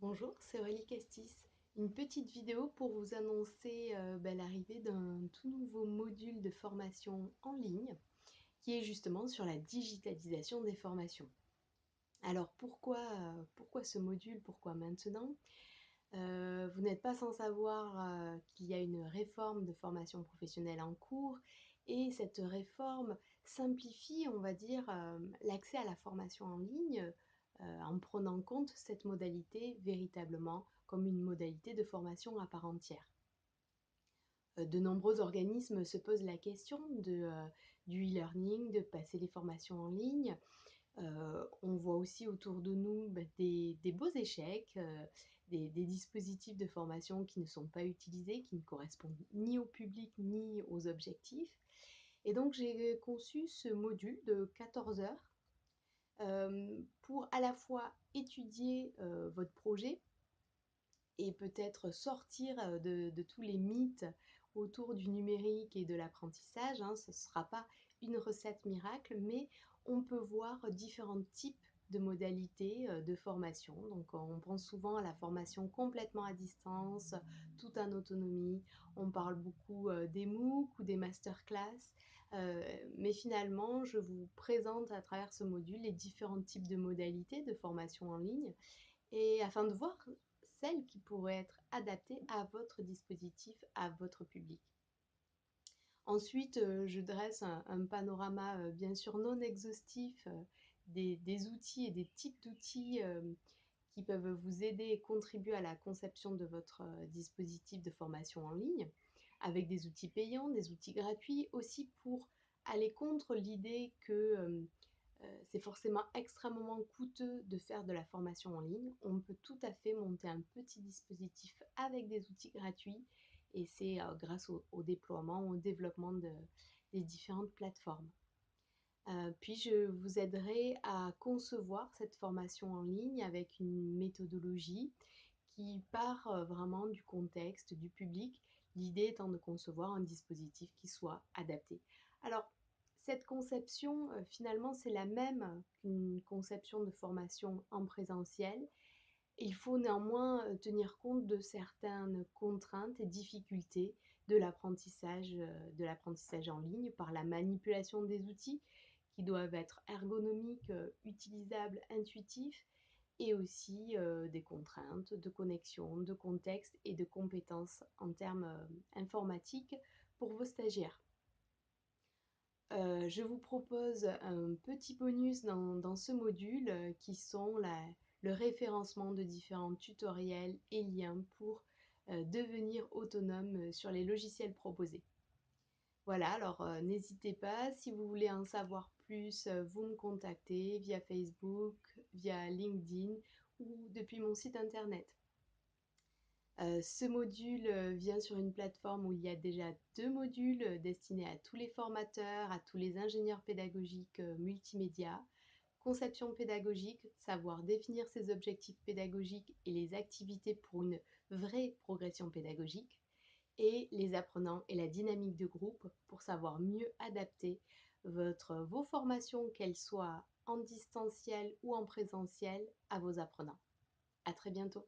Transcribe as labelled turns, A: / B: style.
A: Bonjour, c'est Aurélie Castis. Une petite vidéo pour vous annoncer l'arrivée d'un tout nouveau module de formation en ligne qui est justement sur la digitalisation des formations. Alors pourquoi ce module? Pourquoi maintenant? Vous n'êtes pas sans savoir qu'il y a une réforme de formation professionnelle en cours et cette réforme simplifie, on va dire, l'accès à la formation en ligne en prenant en compte cette modalité véritablement comme une modalité de formation à part entière. De nombreux organismes se posent la question du e-learning, de passer les formations en ligne. On voit aussi autour de nous des beaux échecs, des dispositifs de formation qui ne sont pas utilisés, qui ne correspondent ni au public ni aux objectifs. Et donc j'ai conçu ce module de 14 heures pour à la fois étudier votre projet et peut-être sortir de tous les mythes autour du numérique et de l'apprentissage, hein. Ce ne sera pas une recette miracle, mais on peut voir différents types de modalités de formation. Donc on pense souvent à la formation complètement à distance, tout en autonomie. On parle beaucoup des MOOC ou des masterclass, mais finalement je vous présente à travers ce module les différents types de modalités de formation en ligne et afin de voir celles qui pourraient être adaptées à votre dispositif, à votre public. Ensuite, je dresse un panorama bien sûr non exhaustif des outils et des types d'outils qui peuvent vous aider et contribuer à la conception de votre dispositif de formation en ligne, avec des outils payants, des outils gratuits, aussi pour aller contre l'idée que c'est forcément extrêmement coûteux de faire de la formation en ligne. On peut tout à fait monter un petit dispositif avec des outils gratuits et c'est grâce au déploiement, au développement des différentes plateformes. Puis je vous aiderai à concevoir cette formation en ligne avec une méthodologie qui part vraiment du contexte, du public, l'idée étant de concevoir un dispositif qui soit adapté. Alors, cette conception, finalement, c'est la même qu'une conception de formation en présentiel. Il faut néanmoins tenir compte de certaines contraintes et difficultés de l'apprentissage en ligne par la manipulation des outils qui doivent être ergonomiques, utilisables, intuitifs et aussi des contraintes de connexion, de contexte et de compétences en termes informatiques pour vos stagiaires. Je vous propose un petit bonus dans ce module qui sont le référencement de différents tutoriels et liens pour devenir autonome sur les logiciels proposés. Voilà, alors n'hésitez pas, si vous voulez en savoir plus, vous me contactez via Facebook, via LinkedIn ou depuis mon site internet. Ce module vient sur une plateforme où il y a déjà 2 modules destinés à tous les formateurs, à tous les ingénieurs pédagogiques multimédia. Conception pédagogique, savoir définir ses objectifs pédagogiques et les activités pour une vraie progression pédagogique. Et les apprenants et la dynamique de groupe pour savoir mieux adapter vos formations, qu'elles soient en distanciel ou en présentiel, à vos apprenants. À très bientôt.